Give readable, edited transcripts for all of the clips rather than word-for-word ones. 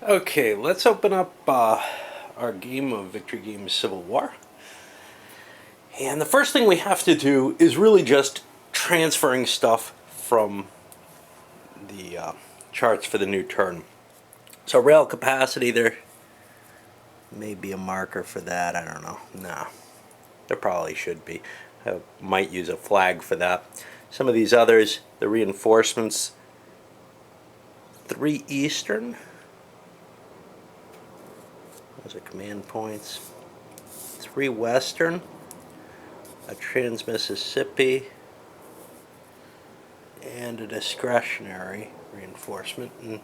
Okay, let's open up our game of Victory Games Civil War. And the first thing we have to do is really just transferring stuff from the charts for the new turn. So rail capacity, there may be a marker for that. I don't know. No, there probably should be. I might use a flag for that. Some of these others, the reinforcements, 3 Eastern. Those are command points. 3 Western, a Trans-Mississippi, and a discretionary reinforcement. And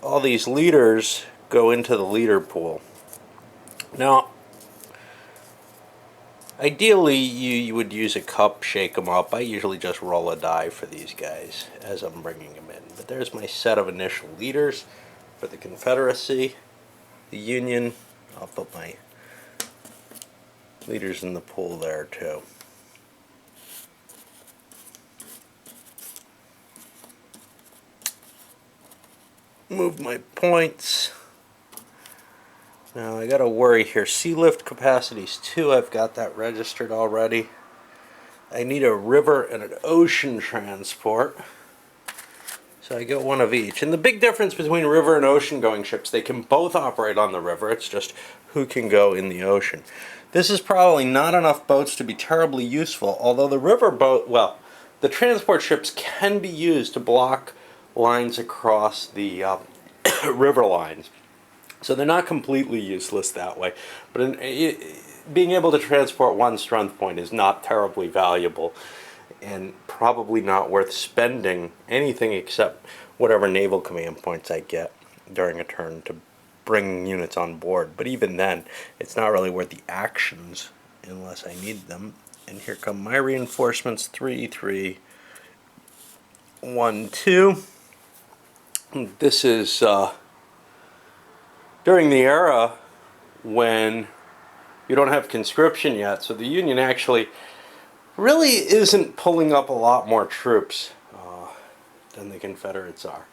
all these leaders go into the leader pool. Now, ideally, you would use a cup, shake them up. I usually just roll a die for these guys as I'm bringing them in. But there's my set of initial leaders for the Confederacy, the Union. I'll put my leaders in the pool there too. Move my points. Now I gotta worry here. Sea lift capacities 2, I've got that registered already. I need a river and an ocean transport. So I get one of each. And the big difference between river and ocean going ships, they can both operate on the river. It's just who can go in the ocean. This is probably not enough boats to be terribly useful, although the river boat, well, the transport ships can be used to block lines across the river lines. So they're not completely useless that way. But being able to transport one strength point is not terribly valuable, and probably not worth spending anything except whatever naval command points I get during a turn to bring units on board. But even then, it's not really worth the actions unless I need them. And here come my reinforcements, 3, 3, 1, 2. This is during the era when you don't have conscription yet, so the Union actually really isn't pulling up a lot more troops than the Confederates are.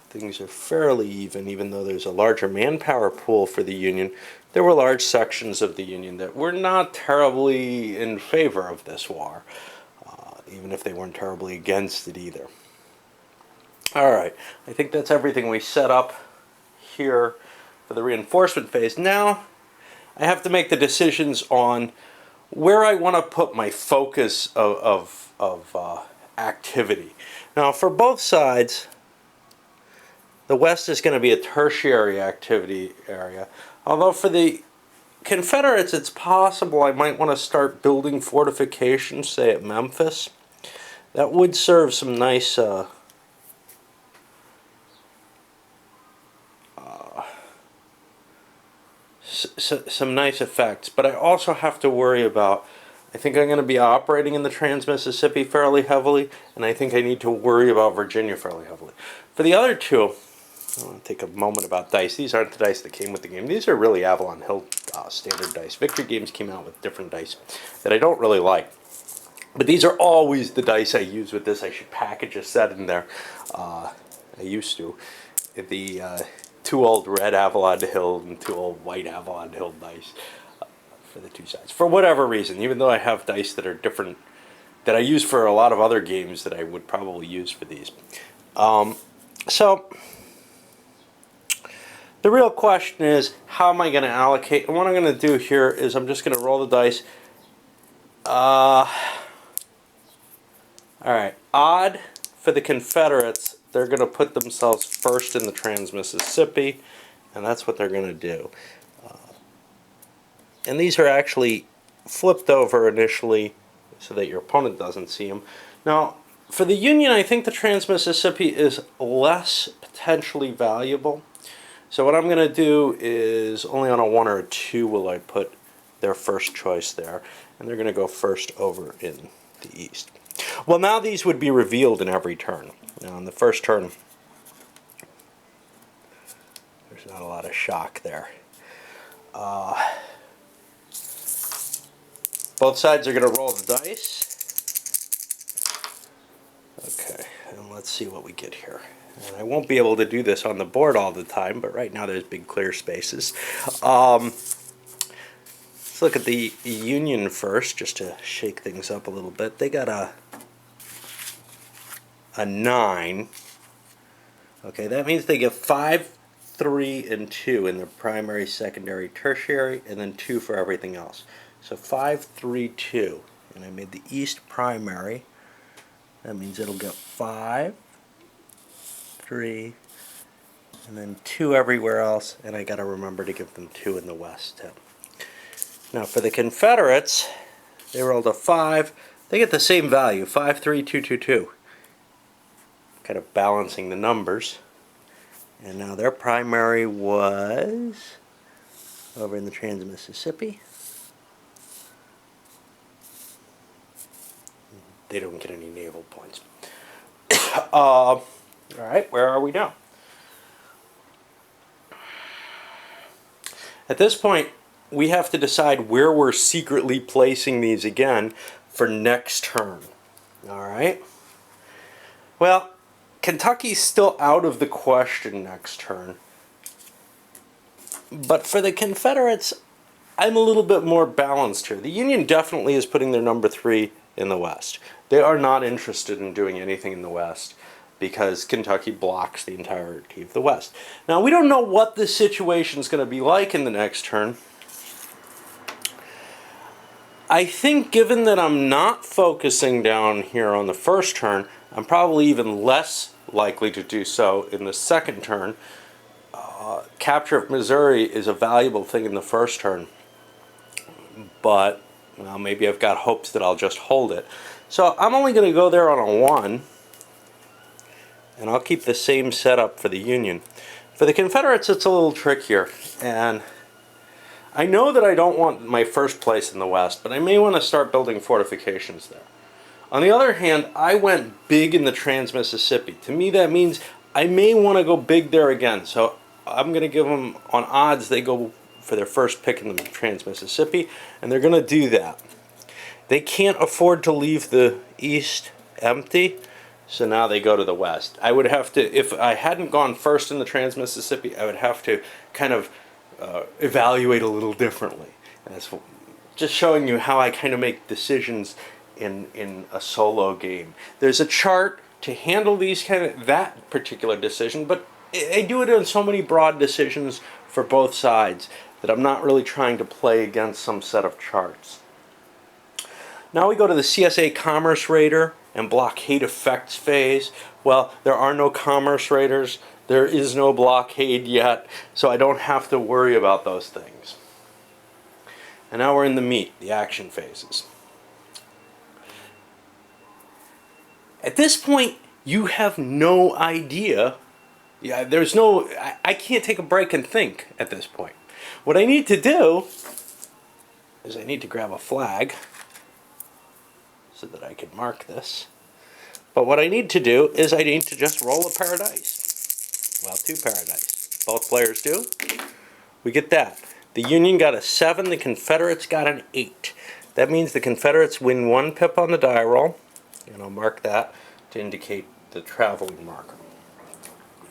Things are fairly even though there's a larger manpower pool for the Union. There were large sections of the Union that were not terribly in favor of this war, even if they weren't terribly against it either. Alright, I think that's everything we set up here for the reinforcement phase. Now, I have to make the decisions on where I want to put my focus of activity. Now, for both sides, the West is going to be a tertiary activity area. Although for the Confederates, it's possible I might want to start building fortifications, say at Memphis. That would serve some nice some nice effects. But I also have to worry about, I think I'm going to be operating in the Trans-Mississippi fairly heavily, and I think I need to worry about Virginia fairly heavily. For the other two, I want to take a moment about dice. These aren't the dice that came with the game. These are really Avalon Hill standard dice. Victory Games came out with different dice that I don't really like. But these are always the dice I use with this. I should package a set in there. I used to. The 2 old red Avalon Hill and 2 old white Avalon Hill dice for the 2 sides. For whatever reason, even though I have dice that are different, that I use for a lot of other games that I would probably use for these. So, the real question is, how am I going to allocate? And what I'm going to do here is I'm just going to roll the dice. Alright, odd for the Confederates, they're going to put themselves first in the Trans-Mississippi, and that's what they're going to do. And these are actually flipped over initially so that your opponent doesn't see them. Now, for the Union, I think the Trans-Mississippi is less potentially valuable. So what I'm going to do is only on a 1 or a 2 will I put their first choice there, and they're going to go first over in the east. Well, now these would be revealed in every turn. Now, in the first turn, there's not a lot of shock there. Both sides are going to roll the dice. Okay, and And let's see what we get here. And I won't be able to do this on the board all the time, but right now there's big clear spaces. Let's look at the Union first, just to shake things up a little bit. They got a 9. Okay, that means they get 5, 3, and 2 in the primary, secondary, tertiary, and then 2 for everything else. So 5, 3, 2. And I made the East primary. That means it'll get 5, 3, and then 2 everywhere else, and I gotta remember to give them 2 in the West too. Now for the Confederates, they rolled a 5. They get the same value, 5, 3, 2, 2, 2. Kind of balancing the numbers. And now their primary was over in the Trans-Mississippi. They don't get any naval points. All right, where are we now? At this point, we have to decide where we're secretly placing these again for next turn. All right? Well, Kentucky's still out of the question next turn. But for the Confederates, I'm a little bit more balanced here. The Union definitely is putting their number 3 in the West. They are not interested in doing anything in the West because Kentucky blocks the entirety of the West. Now, we don't know what the situation is going to be like in the next turn. I think given that I'm not focusing down here on the first turn, I'm probably even less likely to do so in the second turn. Capture of Missouri is a valuable thing in the first turn, but well, maybe I've got hopes that I'll just hold it. So I'm only going to go there on a 1, and I'll keep the same setup for the Union. For the Confederates, it's a little trickier, and I know that I don't want my first place in the West, but I may want to start building fortifications there. On the other hand, I went big in the Trans-Mississippi. To me, that means I may want to go big there again. So I'm going to give them, on odds, they go for their first pick in the Trans-Mississippi, and they're going to do that. They can't afford to leave the East empty, so now they go to the West. I would have to, if I hadn't gone first in the Trans-Mississippi, I would have to kind of evaluate a little differently. And that's just showing you how I kind of make decisions in a solo game. There's a chart to handle that particular decision, but I do it in so many broad decisions for both sides that I'm not really trying to play against some set of charts. Now we go to the CSA Commerce Raider and blockade effects phase. Well, there are no commerce raiders. There is no blockade yet, so I don't have to worry about those things. And now we're in the meat, the action phases. At this point, you have no idea. Yeah, there's no, I can't take a break and think at this point. What I need to do is I need to grab a flag so that I can mark this. But what I need to do is I need to just roll a pair of dice. Well, 2 pair of dice. Both players do. We get that. The Union got a 7, the Confederates got an 8. That means the Confederates win 1 pip on the die roll, and I'll mark that to indicate the traveling marker.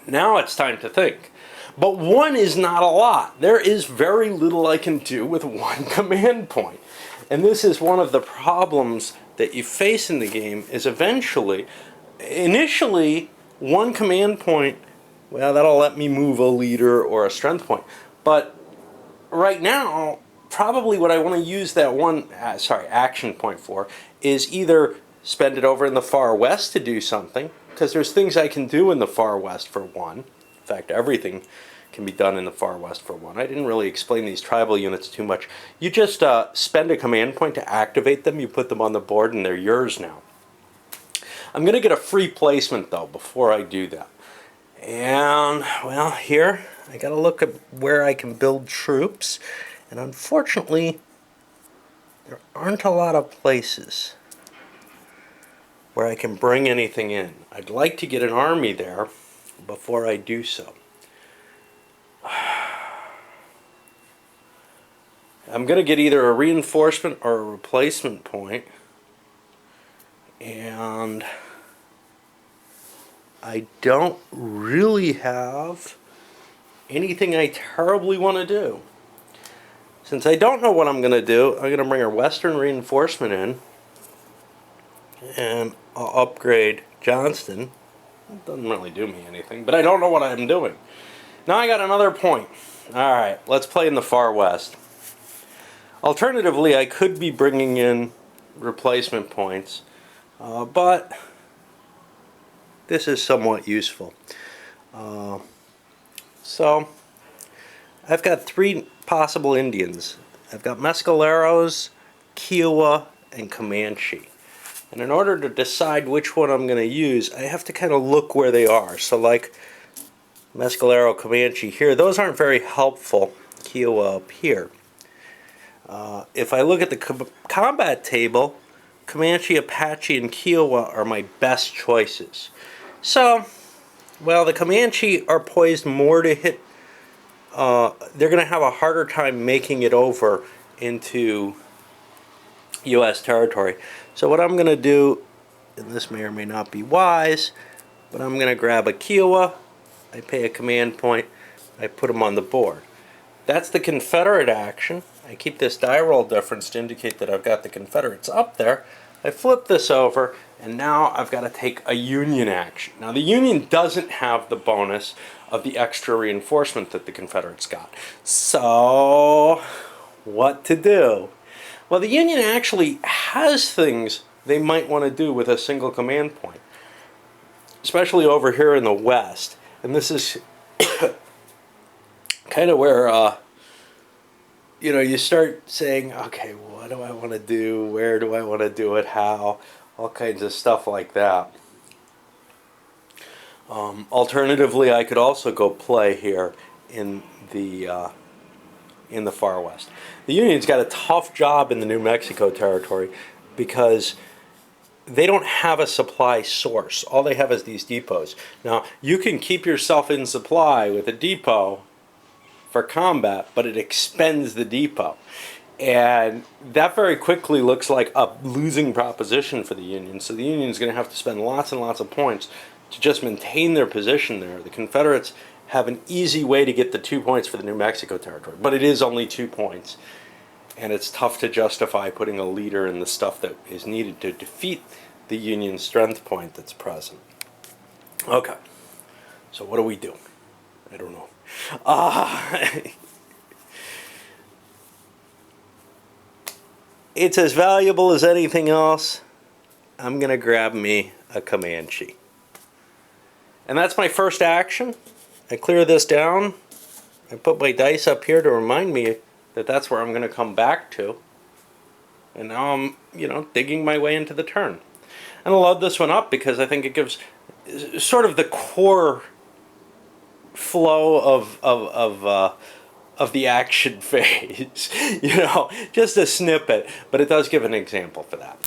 Now it's time to think. But 1 is not a lot. There is very little I can do with 1 command point. And this is one of the problems that you face in the game, is initially, 1 command point, well, that'll let me move a leader or a strength point. But right now, probably what I want to use that action point for is either spend it over in the far west to do something, because there's things I can do in the far west for 1. In fact, everything can be done in the far west for 1. I didn't really explain these tribal units too much. You just spend a command point to activate them, you put them on the board, and they're yours now. I'm going to get a free placement, though, before I do that. And, well, here, I got to look at where I can build troops. And unfortunately, there aren't a lot of places where I can bring anything in. I'd like to get an army there before I do so. I'm going to get either a reinforcement or a replacement point. And I don't really have anything I terribly want to do. Since I don't know what I'm going to do, I'm going to bring a Western reinforcement in, and I'll upgrade Johnston. It doesn't really do me anything, but I don't know what I'm doing. Now I got another point. Alright, let's play in the far west. Alternatively, I could be bringing in replacement points, but this is somewhat useful. So, I've got 3 possible Indians. I've got Mescaleros, Kiowa, and Comanche. And in order to decide which one I'm going to use, I have to kind of look where they are. So like Mescalero, Comanche here, those aren't very helpful. Kiowa up here. If I look at the combat table, Comanche, Apache, and Kiowa are my best choices. So, well, the Comanche are poised more to hit. They're going to have a harder time making it over into U.S. territory. So what I'm going to do, and this may or may not be wise, but I'm going to grab a Kiowa, I pay a command point, I put them on the board. That's the Confederate action. I keep this die roll difference to indicate that I've got the Confederates up there. I flip this over, and now I've got to take a Union action. Now the Union doesn't have the bonus of the extra reinforcement that the Confederates got. So, what to do? Well, the Union actually has things they might want to do with a single command point, especially over here in the West. And this is kind of where, you start saying, okay, what do I want to do? Where do I want to do it? How? All kinds of stuff like that. Alternatively, I could also go play here in the far west. The Union's got a tough job in the New Mexico territory because they don't have a supply source. All they have is these depots. Now, you can keep yourself in supply with a depot for combat, but it expends the depot. And that very quickly looks like a losing proposition for the Union. So the Union's going to have to spend lots and lots of points to just maintain their position there. The Confederates have an easy way to get the 2 points for the New Mexico territory, but it is only 2 points, and it's tough to justify putting a leader in the stuff that is needed to defeat the Union strength point that's present. Okay, so what do we do? I don't know. It's as valuable as anything else. I'm going to grab me a Comanche. And that's my first action. I clear this down. I put my dice up here to remind me that that's where I'm going to come back to. And now I'm, digging my way into the turn. And I'll load this one up because I think it gives sort of the core flow of the action phase. Just a snippet, but it does give an example for that.